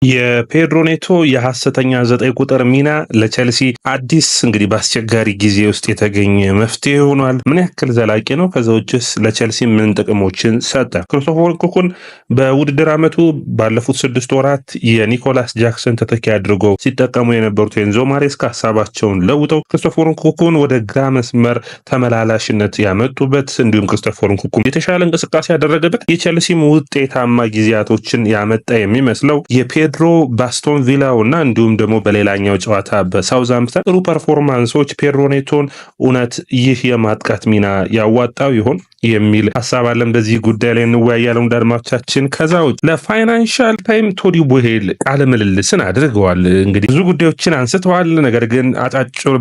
የፔድሮ ኔቶ የሐሰተኛ 9 ቁጥር ሚና ለቼልሲ አዲስ እንግዲህ በአስቸጋሪ ጊዜ ውስጥ የተገኘ መፍትሄ ሆኗል። ምን ያክል ዘላቂ ነው? ከዛ ውጭስ ለቼልሲ ምን ጥቅሞችን ሰጠ? ክሪስቶፈር ንኩኩን በውድድር ዓመቱ ባለፉት 6 ወራት የኒኮላስ ጃክሰን ተተኪ አድርገው ሲጠቀሙ የነበሩት ኤንዞ ማሬስካ ሀሳባቸውን ለውጠው ክሪስቶፈር ንኩኩን ወደ ግራ መስመር ተመላላሽነት ያመጡበት እንዲሁም ክሪስቶፈር ንኩኩ የተሻለ እንቅስቃሴ ያደረገበት የቼልሲም ውጤታማ ጊዜያቶችን ያመጣ የሚመስለው ፔድሮ በአስቶን ቪላው እና እንዲሁም ደግሞ በሌላኛው ጨዋታ በሳውዝሃምፕተን ጥሩ ፐርፎርማንሶች ፔድሮ ኔቶን እውነት ይህ የማጥቃት ሚና ያዋጣው ይሆን የሚል ሀሳብ አለን። በዚህ ጉዳይ ላይ እንወያያለን ወደ አድማጮቻችን። ከዛ ውጭ ለፋይናንሻል ታይም ቶዲ ቦሄል ቃለ ምልልስን አድርገዋል። እንግዲህ ብዙ ጉዳዮችን አንስተዋል። ነገር ግን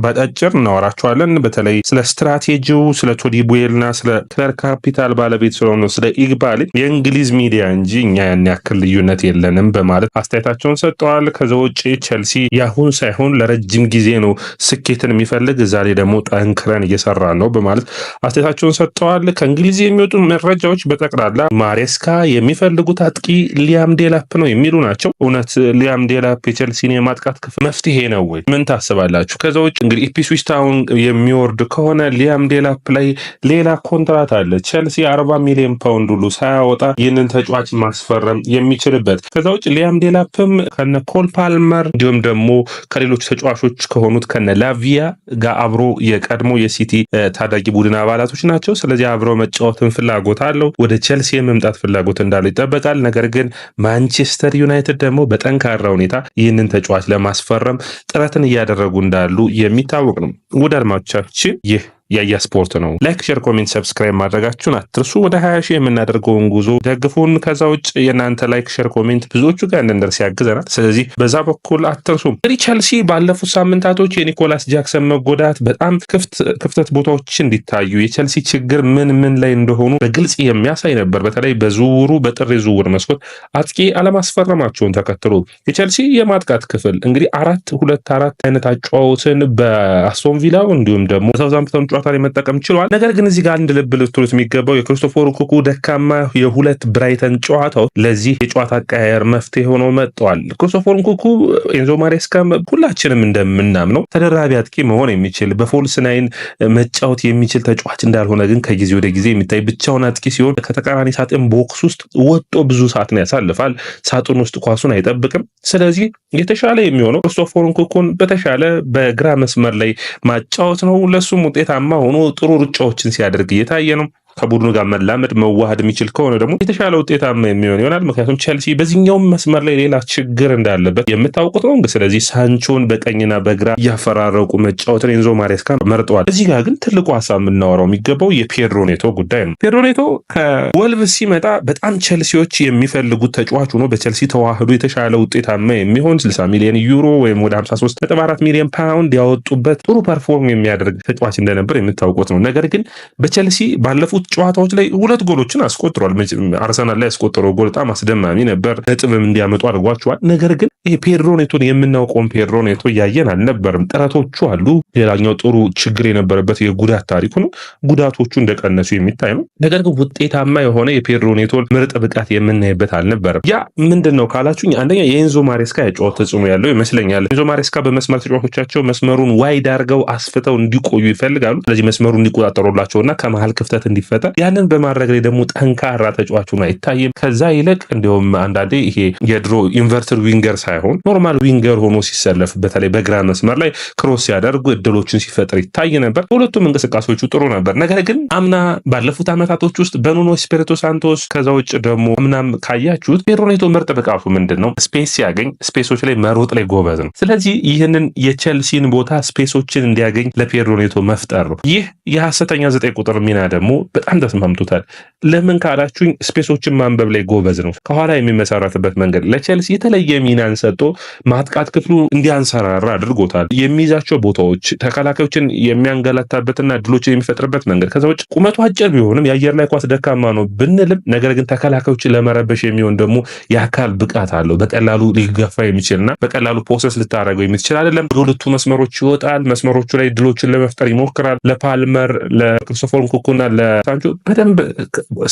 ባጫጭር እናወራቸዋለን። በተለይ ስለ ስትራቴጂው፣ ስለ ቶዲ ቦሄልና ስለ ክለር ካፒታል ባለቤት ስለሆነ ስለ ኢግባል የእንግሊዝ ሚዲያ እንጂ እኛ ያን ያክል ልዩነት የለንም በማለት አስተያየታቸውን ሰጥተዋል። ከዛ ውጭ ቼልሲ ያሁን ሳይሆን ለረጅም ጊዜ ነው ስኬትን የሚፈልግ ዛሬ ደግሞ ጠንክረን እየሰራ ነው በማለት አስተያየታቸውን ሰጥተዋል። ከእንግሊዝ የሚወጡ መረጃዎች በጠቅላላ ማሬስካ የሚፈልጉት አጥቂ ሊያም ዴላፕ ነው የሚሉ ናቸው። እውነት ሊያም ዴላፕ የቼልሲን የማጥቃት ክፍል መፍትሄ ነው ወይ? ምን ታስባላችሁ? ከዛ ውጭ እንግዲህ ኢፕስዊች ታውን የሚወርድ ከሆነ ሊያም ዴላፕ ላይ ሌላ ኮንትራት አለ። ቼልሲ 40 ሚሊዮን ፓውንድ ሁሉ ሳያወጣ ይህንን ተጫዋች ማስፈረም የሚችልበት። ከዛ ውጭ ሊያም ዴላፕም ከነ ኮል ፓልመር እንዲሁም ደግሞ ከሌሎች ተጫዋቾች ከሆኑት ከነ ላቪያ ጋር አብሮ የቀድሞ የሲቲ ታዳጊ ቡድን አባላቶች ናቸው። ስለዚህ አብረው መጫወትን ፍላጎት አለው። ወደ ቼልሲ የመምጣት ፍላጎት እንዳለው ይጠበቃል። ነገር ግን ማንቸስተር ዩናይትድ ደግሞ በጠንካራ ሁኔታ ይህንን ተጫዋች ለማስፈረም ጥረትን እያደረጉ እንዳሉ የሚታወቅ ነው። ውድ አድማጮቻችን ይህ ያያ ስፖርት ነው። ላይክ፣ ሼር፣ ኮሜንት፣ ሰብስክራይብ ማድረጋችሁን አትርሱ። ወደ 20 ሺህ የምናደርገውን ጉዞ ደግፉን። ከዛ ውጭ የእናንተ ላይክ፣ ሼር፣ ኮሜንት ብዙዎቹ ጋር እንድንደርስ ያግዘናል። ስለዚህ በዛ በኩል አትርሱ። እንግዲህ ቼልሲ ባለፉት ሳምንታቶች የኒኮላስ ጃክሰን መጎዳት በጣም ክፍተት ቦታዎች እንዲታዩ የቼልሲ ችግር ምን ላይ እንደሆኑ በግልጽ የሚያሳይ ነበር። በተለይ በዝውውሩ በጥር ዝውውር መስኮት አጥቂ አለማስፈረማቸውን ተከትሎ የቼልሲ የማጥቃት ክፍል እንግዲህ 4-2-4 አይነት አጫዋወትን በአስቶን ቪላው እንዲሁም ደግሞ በሳውዝሃምፕተን ጨዋታ ላይ መጠቀም ችሏል። ነገር ግን እዚህ ጋር አንድ ልብ ልትሉት የሚገባው የክሪስቶፈር ንኩኩ ደካማ የሁለት ብራይተን ጨዋታው ለዚህ የጨዋታ አቀያየር መፍትሄ ሆነው መጥተዋል። ክሪስቶፈር ንኩኩ ኤንዞ ማሬስካ ሁላችንም እንደምናምነው ተደራቢ አጥቂ መሆን የሚችል በፎልስ ናይን መጫወት የሚችል ተጫዋች እንዳልሆነ ግን ከጊዜ ወደ ጊዜ የሚታይ ብቻውን አጥቂ ሲሆን ከተቃራኒ ሳጥን ቦክስ ውስጥ ወጦ ብዙ ሰዓትን ያሳልፋል። ሳጥን ውስጥ ኳሱን አይጠብቅም። ስለዚህ የተሻለ የሚሆነው ክሪስቶፈር ንኩኩን በተሻለ በግራ መስመር ላይ ማጫወት ነው። ለሱም ውጤታማ ሆኖ ጥሩ ሩጫዎችን ሲያደርግ እየታየ ነው። ከቡድኑ ጋር መላመድ መዋሃድ የሚችል ከሆነ ደግሞ የተሻለ ውጤታማ የሚሆን ይሆናል። ምክንያቱም ቼልሲ በዚህኛውም መስመር ላይ ሌላ ችግር እንዳለበት የምታውቁት ነው። ስለዚህ ሳንቾን በቀኝና በግራ እያፈራረቁ መጫወትን ኤንዞ ማሬስካ መርጠዋል። እዚህ ጋር ግን ትልቁ ሀሳብ የምናወራው የሚገባው የፔድሮ ኔቶ ጉዳይ ነው። ፔድሮ ኔቶ ከወልቭስ ሲመጣ በጣም ቼልሲዎች የሚፈልጉት ተጫዋች ሆኖ በቼልሲ ተዋህዶ የተሻለ ውጤታማ የሚሆን 60 ሚሊዮን ዩሮ ወይም ወደ 53.4 ሚሊዮን ፓውንድ ያወጡበት ጥሩ ፐርፎርም የሚያደርግ ተጫዋች እንደነበር የምታውቁት ነው። ነገር ግን በቼልሲ ባለፉት ጨዋታዎች ላይ 2 ጎሎችን አስቆጥሯል። አርሰናል ላይ ያስቆጠረው ጎል በጣም አስደማሚ ነበር። ነጥብም እንዲያመጡ አድርጓቸዋል። ነገር ግን ፔድሮ ኔቶን የምናውቀውን ፔድሮ ኔቶ እያየን አልነበርም። ጥረቶቹ አሉ። ሌላኛው ጥሩ ችግር የነበረበት የጉዳት ታሪኩ ነው። ጉዳቶቹ እንደቀነሱ የሚታይ ነው። ነገር ግን ውጤታማ የሆነ የፔድሮ ኔቶን ምርጥ ብቃት የምናይበት አልነበረም። ያ ምንድን ነው ካላችሁኝ፣ አንደኛ የኤንዞ ማሬስካ የጨዋታ ተጽዕኖ ያለው ይመስለኛል። ኤንዞ ማሬስካ በመስመር ተጫዋቾቻቸው መስመሩን ዋይድ አድርገው አስፍተው እንዲቆዩ ይፈልጋሉ። ስለዚህ መስመሩን እንዲቆጣጠሩላቸውና ከመሀል ክፍተት እንዲፈጠር ያንን በማድረግ ላይ ደግሞ ጠንካራ ተጫዋቹን አይታይም። ከዛ ይልቅ እንዲሁም አንዳንዴ ይሄ የድሮ ኢንቨርትድ ዊንገር ሳይሆን ኖርማል ዊንገር ሆኖ ሲሰለፍ በተለይ በግራ መስመር ላይ ክሮስ ሲያደርጉ እድሎችን ሲፈጥር ይታይ ነበር። ሁለቱም እንቅስቃሴዎቹ ጥሩ ነበር። ነገር ግን አምና ባለፉት ዓመታቶች ውስጥ በኑኖ ስፒሪቶ ሳንቶስ ከዛ ውጭ ደግሞ አምናም ካያችሁት ፔድሮ ኔቶ ምርጥ ብቃቱ ምንድን ነው? ስፔስ ሲያገኝ ስፔሶች ላይ መሮጥ ላይ ጎበዝ ነው። ስለዚህ ይህንን የቼልሲን ቦታ ስፔሶችን እንዲያገኝ ለፔድሮ ኔቶ መፍጠር ነው። ይህ የሐሰተኛ 9 ቁጥር ሚና ደግሞ በጣም ተስማምቶታል። ለምን ካላችሁኝ ስፔሶችን ማንበብ ላይ ጎበዝ ነው። ከኋላ የሚመሰረትበት መንገድ ለቼልሲ የተለየ ሚናን ሰጥቶ ማጥቃት ክፍሉ እንዲያንሰራራ አድርጎታል። የሚይዛቸው ቦታዎች ተከላካዮችን የሚያንገላታበትና ድሎችን የሚፈጥርበት መንገድ። ከዛ ውጭ ቁመቱ አጭር ቢሆንም የአየር ላይ ኳስ ደካማ ነው ብንልም ነገር ግን ተከላካዮችን ለመረበሽ የሚሆን ደግሞ የአካል ብቃት አለው። በቀላሉ ሊገፋ የሚችልና በቀላሉ ፕሮሰስ ልታደርገው የምትችል አይደለም። በሁለቱ መስመሮች ይወጣል። መስመሮቹ ላይ ድሎችን ለመፍጠር ይሞክራል። ለፓልመር፣ ለክሪስቶፈር ንኩኩና ሳንቾ በደንብ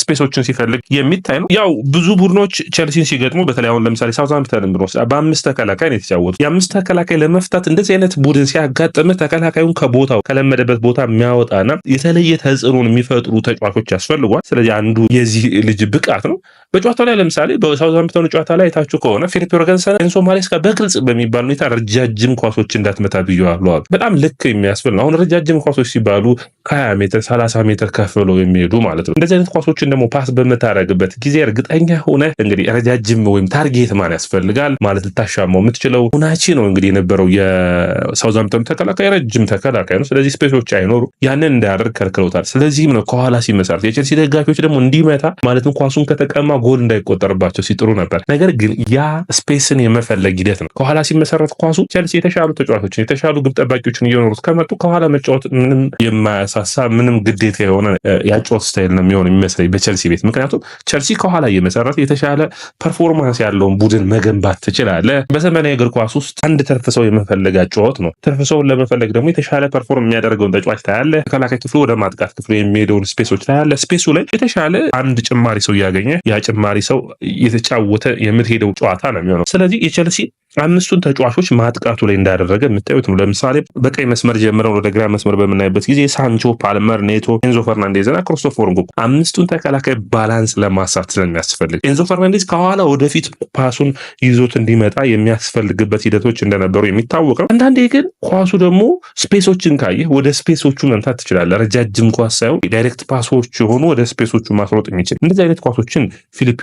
ስፔሶችን ሲፈልግ የሚታይ ነው። ያው ብዙ ቡድኖች ቸልሲን ሲገጥሙ በተለይ አሁን ለምሳሌ ሳውዛምፕተንን ብንወስድ በ5 ተከላካይ ነው የተጫወቱ። የ5 ተከላካይ ለመፍታት እንደዚህ አይነት ቡድን ሲያጋጥም ተከላካዩን ከቦታው ከለመደበት ቦታ የሚያወጣና የተለየ ተጽዕኖን የሚፈጥሩ ተጫዋቾች ያስፈልጓል። ስለዚህ አንዱ የዚህ ልጅ ብቃት ነው። በጨዋታው ላይ ለምሳሌ በሳውዛምፕተኑ ጨዋታ ላይ አይታችሁ ከሆነ ፊሊፕ ዮርገንሰን ኤንዞ ማሬስካ በግልጽ በሚባል ሁኔታ ረጃጅም ኳሶች እንዳትመታ ብየዋለሁ አሉ። በጣም ልክ የሚያስብል ነው። አሁን ረጃጅም ኳሶች ሲባሉ ከ20 ሜትር 30 ሜትር ከፍ ብለው የሚሄዱ ማለት ነው። እንደዚህ አይነት ኳሶችን ደግሞ ፓስ በምታረግበት ጊዜ እርግጠኛ ሆነ እንግዲህ ረጃጅም ወይም ታርጌት ማን ያስፈልጋል ማለት ልታሻማው የምትችለው ሁናቺ ነው። እንግዲህ የነበረው የሳውዛምፕተኑ ተከላካይ ረጅም ተከላካይ ነው። ስለዚህ ስፔሶች አይኖሩ ያንን እንዳያደርግ ከልክለውታል። ስለዚህም ነው ከኋላ ሲመሰርት የቼልሲ ደጋፊዎች ደግሞ እንዲመታ ማለትም ኳሱን ከተቀማ ጎል እንዳይቆጠርባቸው ሲጥሩ ነበር። ነገር ግን ያ ስፔስን የመፈለግ ሂደት ነው። ከኋላ ሲመሰረት ኳሱ ቼልሲ የተሻሉ ተጫዋቾችን የተሻሉ ግብ ጠባቂዎችን እየኖሩት ከመጡ ከኋላ መጫወት ምንም የማያሳሳ ምንም ግዴታ የሆነ ያጫወት ስታይል ነው የሚሆን የሚመስለኝ በቼልሲ ቤት። ምክንያቱም ቼልሲ ከኋላ እየመሰረት የተሻለ ፐርፎርማንስ ያለውን ቡድን መገንባት ትችላለህ። በዘመናዊ እግር ኳስ ውስጥ አንድ ትርፍ ሰው የመፈለግ አጫወት ነው። ትርፍ ሰውን ለመፈለግ ደግሞ የተሻለ ፐርፎርም የሚያደርገውን ተጫዋች ታያለህ። ተከላካይ ክፍሉ ወደ ማጥቃት ክፍሉ የሚሄደውን ስፔሶች ታያለህ። ስፔሱ ላይ የተሻለ አንድ ጭማሪ ሰው እያገኘ ያ ጭማሪ ሰው የተጫወተ የምትሄደው ጨዋታ ነው የሚሆነው። ስለዚህ የቼልሲ 5ቱን ተጫዋቾች ማጥቃቱ ላይ እንዳደረገ የምታዩት ነው። ለምሳሌ በቀኝ መስመር ጀምረው ወደ ግራ መስመር በምናይበት ጊዜ ሳንቾ፣ ፓልመር፣ ኔቶ፣ ኤንዞ ፈርናንዴዝ እና ክሪስቶፈር ንኩኩ 5ቱን ተከላካይ ባላንስ ለማሳት ስለሚያስፈልግ ኤንዞ ፈርናንዴዝ ከኋላ ወደፊት ፓሱን ይዞት እንዲመጣ የሚያስፈልግበት ሂደቶች እንደነበሩ የሚታወቅ ነው። አንዳንዴ ግን ኳሱ ደግሞ ስፔሶችን ካየህ ወደ ስፔሶቹ መምታት ትችላለህ። ረጃጅም ኳስ ሳይሆን ዳይሬክት ፓሶች የሆኑ ወደ ስፔሶቹ ማስሮጥ የሚችል እንደዚህ አይነት ኳሶችን ፊሊፕ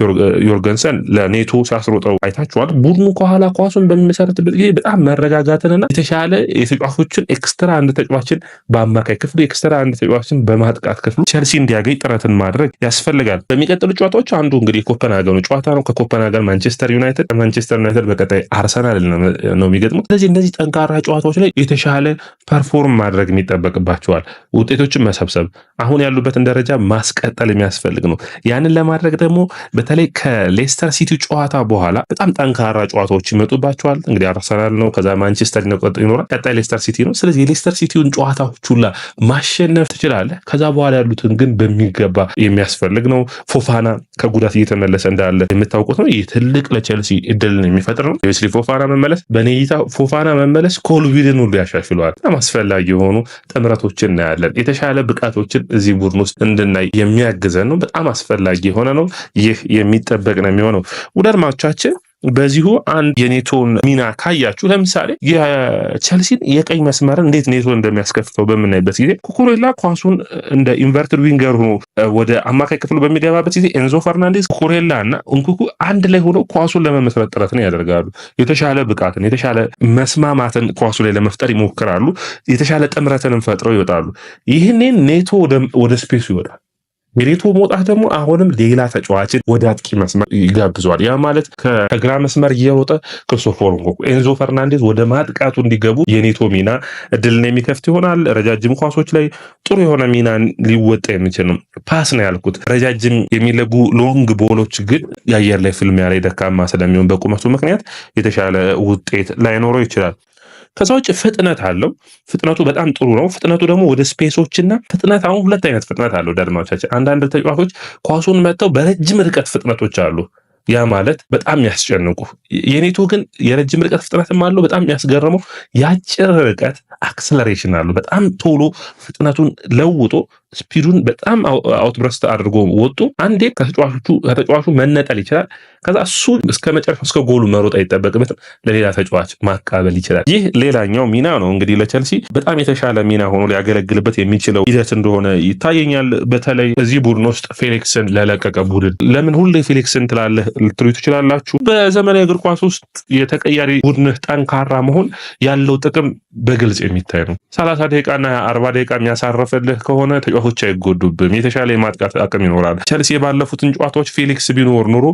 ዮርገንሰን ለኔቶ ሲያስሮጠው አይታችኋል። ቡድኑ ከኋላ ኳሱ በሚመሰረትበት ጊዜ በጣም መረጋጋትንና የተሻለ የተጫዋቾችን ኤክስትራ አንድ ተጫዋችን በአማካይ ክፍሉ ኤክስትራ አንድ ተጫዋችን በማጥቃት ክፍሉ ቼልሲ እንዲያገኝ ጥረትን ማድረግ ያስፈልጋል። በሚቀጥሉ ጨዋታዎች አንዱ እንግዲህ ኮፐንሃገኑ ጨዋታ ነው። ከኮፐንሃገን ማንቸስተር ዩናይትድ በቀጣይ አርሰናል ነው የሚገጥሙት። ስለዚህ እነዚህ ጠንካራ ጨዋታዎች ላይ የተሻለ ፐርፎርም ማድረግ የሚጠበቅባቸዋል። ውጤቶችን መሰብሰብ፣ አሁን ያሉበትን ደረጃ ማስቀጠል የሚያስፈልግ ነው። ያንን ለማድረግ ደግሞ በተለይ ከሌስተር ሲቲ ጨዋታ በኋላ በጣም ጠንካራ ጨዋታዎች ይመጡባቸዋል። እንግዲህ አርሰናል ነው፣ ከዛ ማንቸስተር ይኖራል፣ ቀጣይ ሌስተር ሲቲ ነው። ስለዚህ የሌስተር ሲቲውን ጨዋታዎች ሁላ ማሸነፍ ትችላለህ። ከዛ በኋላ ያሉትን ግን በሚገባ የሚያስፈልግ ነው። ፎፋና ከጉዳት እየተመለሰ እንዳለ የምታውቁት ነው። ይህ ትልቅ ለቼልሲ እድልን የሚፈጥር ነው። ዌስሊ ፎፋና መመለስ በኔ እይታ ፎፋና መመለስ ኮልቪድን ሁሉ ያሻሽለዋል። በጣም አስፈላጊ የሆኑ ጥምረቶችን እናያለን። የተሻለ ብቃቶችን እዚህ ቡድን ውስጥ እንድናይ የሚያግዘን ነው። በጣም አስፈላጊ የሆነ ነው። ይህ የሚጠበቅ ነው የሚሆነው። ውድ አድማጮቻችን በዚሁ አንድ የኔቶን ሚና ካያችሁ ለምሳሌ የቼልሲን የቀኝ መስመርን እንዴት ኔቶ እንደሚያስከፍተው በምናይበት ጊዜ ኩኩሬላ ኳሱን እንደ ኢንቨርትድ ዊንገር ሆኖ ወደ አማካይ ክፍሉ በሚገባበት ጊዜ ኤንዞ ፈርናንዴዝ፣ ኩኩሬላ እና እንኩኩ አንድ ላይ ሆነው ኳሱን ለመመስረት ጥረትን ያደርጋሉ። የተሻለ ብቃትን የተሻለ መስማማትን ኳሱ ላይ ለመፍጠር ይሞክራሉ። የተሻለ ጥምረትንም ፈጥረው ይወጣሉ። ይህንን ኔቶ ወደ ስፔሱ ይወጣል። የኔቶ መውጣት ደግሞ አሁንም ሌላ ተጫዋችን ወደ አጥቂ መስመር ይጋብዟል። ያ ማለት ከግራ መስመር እየሮጠ ክሪስቶፈር ንኩኩ፣ ኤንዞ ፈርናንዴዝ ወደ ማጥቃቱ እንዲገቡ የኔቶ ሚና እድልን የሚከፍት ይሆናል። ረጃጅም ኳሶች ላይ ጥሩ የሆነ ሚና ሊወጣ የሚችል ነው። ፓስ ነው ያልኩት። ረጃጅም የሚለጉ ሎንግ ቦሎች ግን የአየር ላይ ፍልሚያ ላይ ደካማ ስለሚሆን በቁመቱ ምክንያት የተሻለ ውጤት ላይኖረው ይችላል። ከዛ ውጭ ፍጥነት አለው። ፍጥነቱ በጣም ጥሩ ነው። ፍጥነቱ ደግሞ ወደ ስፔሶችና ፍጥነት አሁን ሁለት አይነት ፍጥነት አለው። ዳድማቻችን አንዳንድ ተጫዋቾች ኳሱን መጥተው በረጅም ርቀት ፍጥነቶች አሉ። ያ ማለት በጣም ያስጨንቁ። የኔቶ ግን የረጅም ርቀት ፍጥነትም አለው። በጣም ያስገርመው የአጭር ርቀት አክሰለሬሽን አለው። በጣም ቶሎ ፍጥነቱን ለውጦ ስፒዱን በጣም አውትብረስት አድርጎ ወጡ አንዴ ከተጫዋቹ መነጠል ይችላል። ከዛ እሱ እስከ መጨረሻው እስከ ጎሉ መሮጥ አይጠበቅበትም። ለሌላ ተጫዋች ማቃበል ይችላል። ይህ ሌላኛው ሚና ነው። እንግዲህ ለቼልሲ በጣም የተሻለ ሚና ሆኖ ሊያገለግልበት የሚችለው ሂደት እንደሆነ ይታየኛል። በተለይ እዚህ ቡድን ውስጥ ፌሊክስን ለለቀቀ ቡድን ለምን ሁሌ ፌሊክስን ትላለህ ልትሉ ትችላላችሁ። በዘመናዊ እግር ኳስ ውስጥ የተቀያሪ ቡድንህ ጠንካራ መሆን ያለው ጥቅም በግልጽ የሚታይ ነው። 30 ደቂቃና 40 ደቂቃ የሚያሳርፍልህ ከሆነ ተጫዋቾች አይጎዱብም። የተሻለ የማጥቃት አቅም ይኖራል። ቼልሲ ባለፉትን ጨዋታዎች ፌሊክስ ቢኖር ኑሮ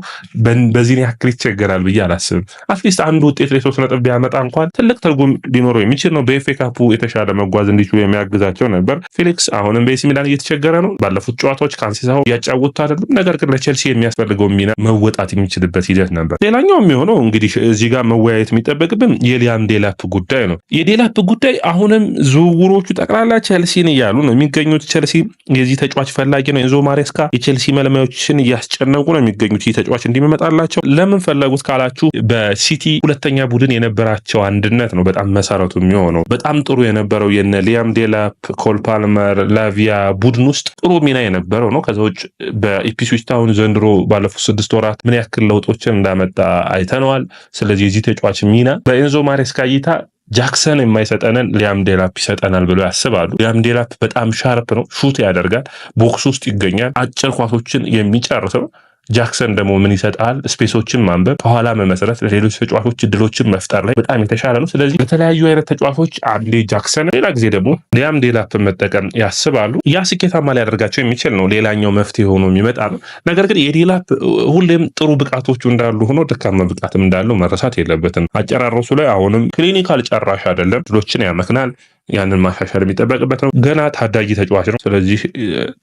በዚህ ያክል ይቸገራል ብዬ አላስብም። አትሊስት አንድ ውጤት ላይ 3 ነጥብ ቢያመጣ እንኳን ትልቅ ትርጉም ሊኖረው የሚችል ነው። በኤፍኤ ካፑ የተሻለ መጓዝ እንዲችሉ የሚያግዛቸው ነበር። ፌሊክስ አሁንም በኤሲ ሚላን እየተቸገረ ነው። ባለፉት ጨዋታዎች ካንሴሳው እያጫወቱ አይደለም። ነገር ግን ለቼልሲ የሚያስፈልገው ሚና መወጣት የሚችልበት ሂደት ነበር። ሌላኛው የሚሆነው እንግዲህ እዚህ ጋር መወያየት የሚጠበቅብን የሊያም ዴላፕ ጉዳይ ነው። የዴላፕ ጉዳይ አሁንም ዝውውሮቹ ጠቅላላ ቼልሲን እያሉ ነው የሚገኙት። ቼልሲ የዚህ ተጫዋች ፈላጊ ነው። ኤንዞ ማሬስካ የቼልሲ መልማዮችን እያስጨነቁ ነው የሚገኙት ይህ ተጫዋች እንዲመጣላቸው። ለምን ፈለጉት ካላችሁ በሲቲ ሁለተኛ ቡድን የነበራቸው አንድነት ነው በጣም መሰረቱ የሚሆነው። በጣም ጥሩ የነበረው የነ ሊያም ዴላፕ፣ ኮል ፓልመር፣ ላቪያ ቡድን ውስጥ ጥሩ ሚና የነበረው ነው። ከዛ ውጭ በኢፕስዊች ታውን ዘንድሮ ባለፉት 6 ወራት ምን ያክል ለውጦችን እንዳመጣ አይተነዋል። ስለዚህ የዚህ ተጫዋች ሚና በኤንዞ ማሬስካ እይታ ጃክሰን የማይሰጠንን ሊያም ዴላፕ ይሰጠናል ብለው ያስባሉ። ሊያም ዴላፕ በጣም ሻርፕ ነው፣ ሹት ያደርጋል፣ ቦክስ ውስጥ ይገኛል፣ አጭር ኳሶችን የሚጨርሰው። ጃክሰን ደግሞ ምን ይሰጣል? ስፔሶችን ማንበብ፣ ከኋላ መመስረት፣ ለሌሎች ተጫዋቾች እድሎችን መፍጠር ላይ በጣም የተሻለ ነው። ስለዚህ በተለያዩ አይነት ተጫዋቾች አንዴ ጃክሰን፣ ሌላ ጊዜ ደግሞ ሊያም ዴላፕን መጠቀም ያስባሉ። ያ ስኬታማ ሊያደርጋቸው የሚችል ነው፣ ሌላኛው መፍትሄ ሆኖ የሚመጣ ነው። ነገር ግን የዴላፕ ሁሌም ጥሩ ብቃቶቹ እንዳሉ ሆኖ ደካማ ብቃትም እንዳለው መረሳት የለበትም። አጨራረሱ ላይ አሁንም ክሊኒካል ጨራሽ አይደለም፣ ድሎችን ያመክናል። ያንን ማሻሻል የሚጠበቅበት ነው። ገና ታዳጊ ተጫዋች ነው። ስለዚህ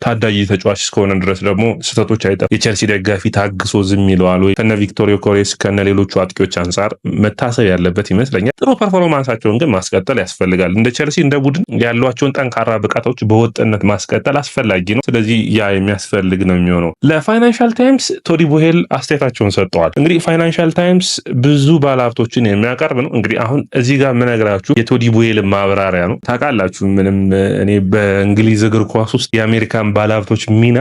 ታዳጊ ተጫዋች እስከሆነ ድረስ ደግሞ ስህተቶች አይጠፋም። የቼልሲ ደጋፊ ታግሶ ዝም ይለዋል ወይ? ከነ ቪክቶር ዮኬሬስ ከነ ሌሎቹ አጥቂዎች አንጻር መታሰብ ያለበት ይመስለኛል። ጥሩ ፐርፎርማንሳቸውን ግን ማስቀጠል ያስፈልጋል። እንደ ቼልሲ እንደ ቡድን ያሏቸውን ጠንካራ ብቃቶች በወጥነት ማስቀጠል አስፈላጊ ነው። ስለዚህ ያ የሚያስፈልግ ነው የሚሆነው። ለፋይናንሻል ታይምስ ቶዲ ቦሄል አስተያየታቸውን ሰጥተዋል። እንግዲህ ፋይናንሻል ታይምስ ብዙ ባለሀብቶችን የሚያቀርብ ነው። እንግዲህ አሁን እዚህ ጋር የምነግራችሁ የቶዲ ቦሄል ማብራሪያ ነው። ታውቃላችሁ ምንም እኔ በእንግሊዝ እግር ኳስ ውስጥ የአሜሪካን ባለሀብቶች ሚና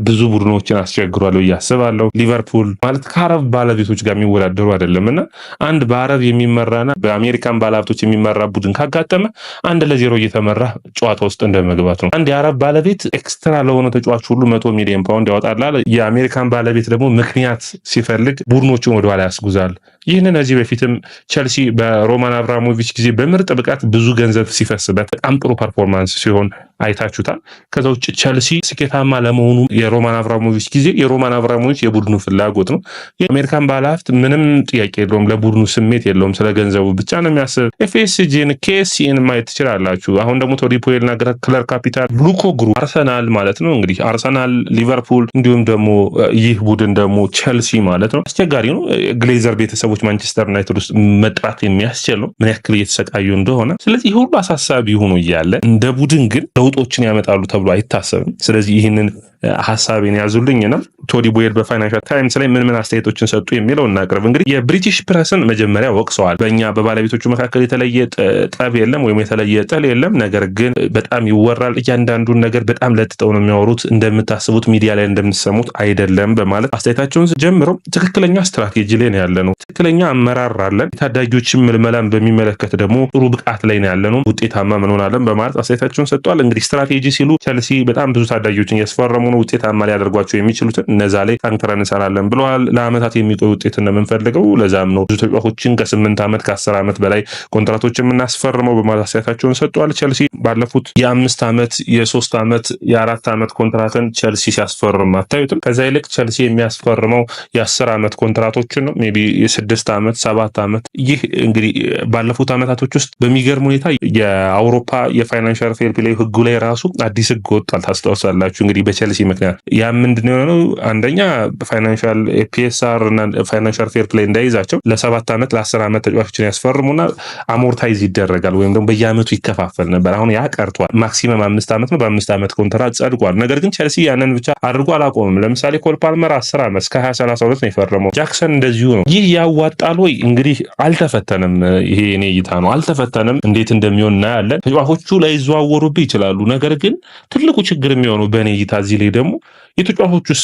ብዙ ቡድኖችን አስቸግሯል ብዬ አስባለሁ። ሊቨርፑል ማለት ከአረብ ባለቤቶች ጋር የሚወዳደሩ አይደለምና አንድ በአረብ የሚመራና በአሜሪካን ባለሀብቶች የሚመራ ቡድን ካጋጠመ 1-0 እየተመራ ጨዋታ ውስጥ እንደመግባት ነው። አንድ የአረብ ባለቤት ኤክስትራ ለሆነ ተጫዋች ሁሉ 100 ሚሊዮን ፓውንድ ያወጣል። የአሜሪካን ባለቤት ደግሞ ምክንያት ሲፈልግ ቡድኖቹን ወደኋላ ያስጉዛል። ይህንን እዚህ በፊትም ቼልሲ በሮማን አብራሞቪች ጊዜ በምርጥ ብቃት ብዙ ገንዘብ ሲፈስበት በጣም ጥሩ ፐርፎርማንስ ሲሆን አይታችሁታል። ከዛ ውጭ ቼልሲ ስኬታማ ለመሆኑ የሮማን አብራሞቪች ጊዜ የሮማን አብራሞቪች የቡድኑ ፍላጎት ነው። የአሜሪካን ባለሀብት ምንም ጥያቄ የለውም፣ ለቡድኑ ስሜት የለውም፣ ስለ ገንዘቡ ብቻ ነው የሚያስብ። ኤፍኤስጂን ኬሲን ማየት ትችላላችሁ። አሁን ደግሞ ቶዲ ቦሄልና ክለር ካፒታል ብሉኮ ግሩፕ አርሰናል ማለት ነው። እንግዲህ አርሰናል፣ ሊቨርፑል እንዲሁም ደግሞ ይህ ቡድን ደግሞ ቼልሲ ማለት ነው። አስቸጋሪ ነው። ግሌዘር ቤተሰቦች ማንቸስተር ዩናይትድ ውስጥ መጥራት የሚያስችል ነው ምን ያክል እየተሰቃዩ እንደሆነ። ስለዚህ ሁሉ አሳሳቢ ሆኖ እያለ እንደ ቡድን ግን ለውጦችን ያመጣሉ ተብሎ አይታሰብም። ስለዚህ ይህንን ሀሳቤን ያዙልኝና ቶዲ ቦሄል በፋይናንሻል ታይምስ ላይ ምን አስተያየቶችን ሰጡ የሚለው እናቅርብ። እንግዲህ የብሪቲሽ ፕረስን መጀመሪያ ወቅሰዋል። በእኛ በባለቤቶቹ መካከል የተለየ ጠብ የለም ወይም የተለየ ጥል የለም፣ ነገር ግን በጣም ይወራል። እያንዳንዱን ነገር በጣም ለጥጠው ነው የሚያወሩት፣ እንደምታስቡት ሚዲያ ላይ እንደምትሰሙት አይደለም በማለት አስተያየታቸውን ጀምረው ትክክለኛ ስትራቴጂ ላይ ነው ያለ ነው፣ ትክክለኛ አመራር አለን፣ የታዳጊዎችን ምልመላን በሚመለከት ደግሞ ጥሩ ብቃት ላይ ነው ያለ ነው፣ ውጤታማ እንሆናለን በማለት አስተያየታቸውን ሰጥተዋል። እንግዲህ ስትራቴጂ ሲሉ ቼልሲ በጣም ብዙ ታዳጊዎችን እያስፈረሙ ነው፣ ውጤታማ ሊያደርጓቸው የሚችሉትን እነዛ ላይ ጠንክረን እንሰራለን ብለዋል። ለአመታት የሚቆይ ውጤት እንደምንፈልገው ለዛም ነው ብዙ ተጫዋቾችን ከ8 ዓመት ከ10 ዓመት በላይ ኮንትራቶችን የምናስፈርመው በማለት አስተያየታቸውን ሰጥተዋል። ቼልሲ ባለፉት የ5 ዓመት የ3 ዓመት የ4 ዓመት ኮንትራትን ቼልሲ ሲያስፈርም አታዩትም። ከዛ ይልቅ ቼልሲ የሚያስፈርመው የ10 ዓመት ኮንትራቶችን ነው፣ ሜይ ቢ የ6 ዓመት 7 ዓመት። ይህ እንግዲህ ባለፉት ዓመታቶች ውስጥ በሚገርም ሁኔታ የአውሮፓ የፋይናንሻል ፌር ፕሌይ ህጉ ላይ ራሱ አዲስ ህግ ወጥቷል። ታስታውሳላችሁ እንግዲህ በቼልሲ ምክንያት ያ ምንድነው የሆነው? አንደኛ ፋይናንሻል ፒኤስአር እና ፋይናንሻል ፌር ፕሌይ እንዳይዛቸው ለ7 ዓመት ለ10 ዓመት ተጫዋቾችን ያስፈርሙና አሞርታይዝ ይደረጋል ወይም ደግሞ በየአመቱ ይከፋፈል ነበር። አሁን ያ ቀርቷል። ማክሲመም 5 ዓመት ነው። በ5 ዓመት ኮንትራት ጸድቋል። ነገር ግን ቼልሲ ያንን ብቻ አድርጎ አላቆምም። ለምሳሌ ኮል ፓልመር 10 ዓመት እስከ 2032 ነው የፈረመው። ጃክሰን እንደዚሁ ነው። ይህ ያዋጣል ወይ? እንግዲህ አልተፈተነም። ይሄ እኔ እይታ ነው። አልተፈተነም። እንዴት እንደሚሆን እናያለን። ተጫዋቾቹ ላይ ይዘዋወሩብህ ይችላሉ። ነገር ግን ትልቁ ችግር የሚሆነው በእኔ እይታ እዚህ ላይ ደግሞ የተጫዋቾቹስ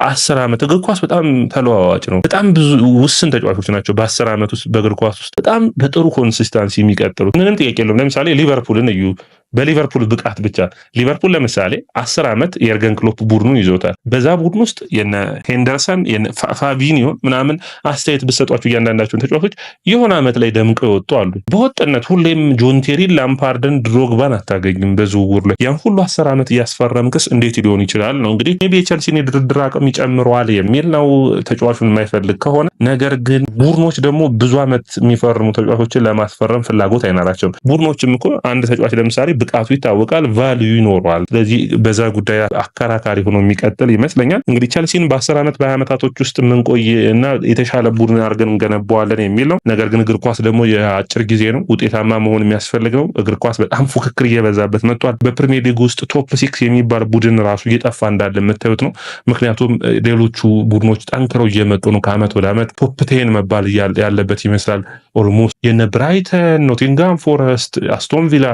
10 ዓመት እግር ኳስ በጣም ተለዋዋጭ ነው። በጣም ብዙ ውስን ተጫዋቾች ናቸው በ10 ዓመት ውስጥ በእግር ኳስ ውስጥ በጣም በጥሩ ኮንሲስታንሲ የሚቀጥሉት። ምንም ጥያቄ የለውም። ለምሳሌ ሊቨርፑልን እዩ። በሊቨርፑል ብቃት ብቻ ሊቨርፑል ለምሳሌ 10 ዓመት የርገን ክሎፕ ቡድኑን ይዞታል። በዛ ቡድን ውስጥ የነ ሄንደርሰን የነ ፋቢኒዮ ምናምን አስተያየት ብትሰጧቸው እያንዳንዳቸውን ተጫዋቾች የሆነ ዓመት ላይ ደምቀው ይወጡ አሉ። በወጥነት ሁሌም ጆን ቴሪን፣ ላምፓርድን፣ ድሮግባን አታገኝም በዝውውር ላይ። ያን ሁሉ 10 ዓመት እያስፈረምክስ እንዴት ሊሆን ይችላል ነው እንግዲህ። ሜይ ቢ የቼልሲን የድርድር አቅም ይጨምረዋል የሚል ነው ተጫዋቹን የማይፈልግ ከሆነ። ነገር ግን ቡድኖች ደግሞ ብዙ ዓመት የሚፈርሙ ተጫዋቾችን ለማስፈረም ፍላጎት አይኖራቸውም። ቡድኖችም እኮ አንድ ተጫዋች ለምሳሌ ብቃቱ ይታወቃል፣ ቫልዩ ይኖረዋል። ስለዚህ በዛ ጉዳይ አከራካሪ ሆኖ የሚቀጥል ይመስለኛል። እንግዲህ ቸልሲን በ10 ዓመት በ20 ዓመታቶች ውስጥ የምንቆይ እና የተሻለ ቡድን አድርገን እንገነባዋለን የሚል ነው። ነገር ግን እግር ኳስ ደግሞ የአጭር ጊዜ ነው። ውጤታማ መሆን የሚያስፈልግ ነው። እግር ኳስ በጣም ፉክክር እየበዛበት መጥቷል። በፕሪሚየር ሊግ ውስጥ ቶፕ 6 የሚባል ቡድን ራሱ እየጠፋ እንዳለ የምታዩት ነው። ምክንያቱም ሌሎቹ ቡድኖች ጠንክረው እየመጡ ነው። ከአመት ወደ አመት ቶፕ 10 መባል ያለበት ይመስላል። ኦልሞስት የነ ብራይተን፣ ኖቲንጋም ፎረስት፣ አስቶን ቪላ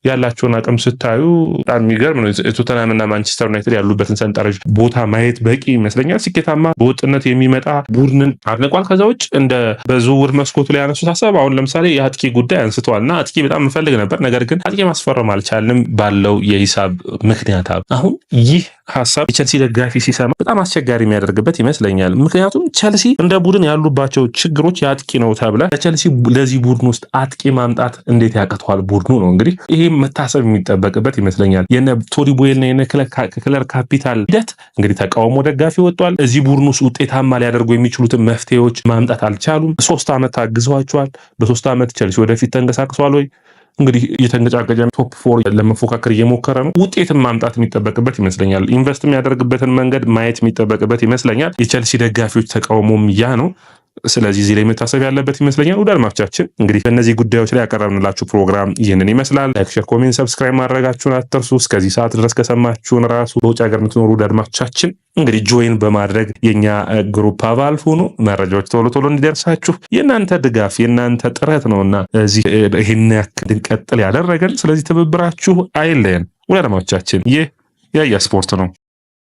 ያላቸውን አቅም ስታዩ በጣም የሚገርም ነው። ቶተንሃም እና ማንቸስተር ዩናይትድ ያሉበትን ሰንጠረዥ ቦታ ማየት በቂ ይመስለኛል። ስኬታማ በወጥነት የሚመጣ ቡድንን አድንቋል። ከዛ ውጭ እንደ በዝውውር መስኮቱ ላይ ያነሱት ሀሳብ አሁን ለምሳሌ የአጥቂ ጉዳይ አንስተዋል እና አጥቂ በጣም እንፈልግ ነበር፣ ነገር ግን አጥቂ ማስፈረም አልቻልንም ባለው የሂሳብ ምክንያት። አሁን ይህ ሀሳብ የቸልሲ ደጋፊ ሲሰማ በጣም አስቸጋሪ የሚያደርግበት ይመስለኛል። ምክንያቱም ቸልሲ እንደ ቡድን ያሉባቸው ችግሮች የአጥቂ ነው ተብለ ለቸልሲ ለዚህ ቡድን ውስጥ አጥቂ ማምጣት እንዴት ያቅተዋል ቡድኑ ነው እንግዲህ ይሄ መታሰብ የሚጠበቅበት ይመስለኛል። የነ ቶዲ ቦይልና የነ ክለር ካፒታል ሂደት እንግዲህ ተቃውሞ ደጋፊ ወጥቷል። እዚህ ቡድን ውስጥ ውጤታማ ሊያደርጉ የሚችሉትን መፍትሄዎች ማምጣት አልቻሉም። 3 ዓመት ታግዘዋቸዋል። በ3 ዓመት ቸልሲ ወደፊት ተንቀሳቅሷል ወይ? እንግዲህ እየተንገጫገጨ ቶፕ 4 ለመፎካከር እየሞከረ ነው። ውጤትን ማምጣት የሚጠበቅበት ይመስለኛል። ኢንቨስት የሚያደርግበትን መንገድ ማየት የሚጠበቅበት ይመስለኛል። የቸልሲ ደጋፊዎች ተቃውሞም ያ ነው። ስለዚህ እዚህ ላይ መታሰብ ያለበት ይመስለኛል። ውድ አድማጮቻችን እንግዲህ በእነዚህ ጉዳዮች ላይ ያቀረብንላችሁ ፕሮግራም ይህንን ይመስላል። ላይክ፣ ሼር፣ ኮሜንት፣ ሰብስክራይብ ማድረጋችሁን አትርሱ። እስከዚህ ሰዓት ድረስ ከሰማችሁን ራሱ በውጭ ሀገር የምትኖሩ ውድ አድማጮቻችን እንግዲህ ጆይን በማድረግ የኛ ግሩፕ አባል ሆኖ መረጃዎች ቶሎ ቶሎ እንዲደርሳችሁ የእናንተ ድጋፍ የእናንተ ጥረት ነውና እዚህ ይህን ያክል እንድንቀጥል ያደረገን። ስለዚህ ትብብራችሁ አይለየን። ውድ አድማጮቻችን ይህ ያያ ስፖርት ነው።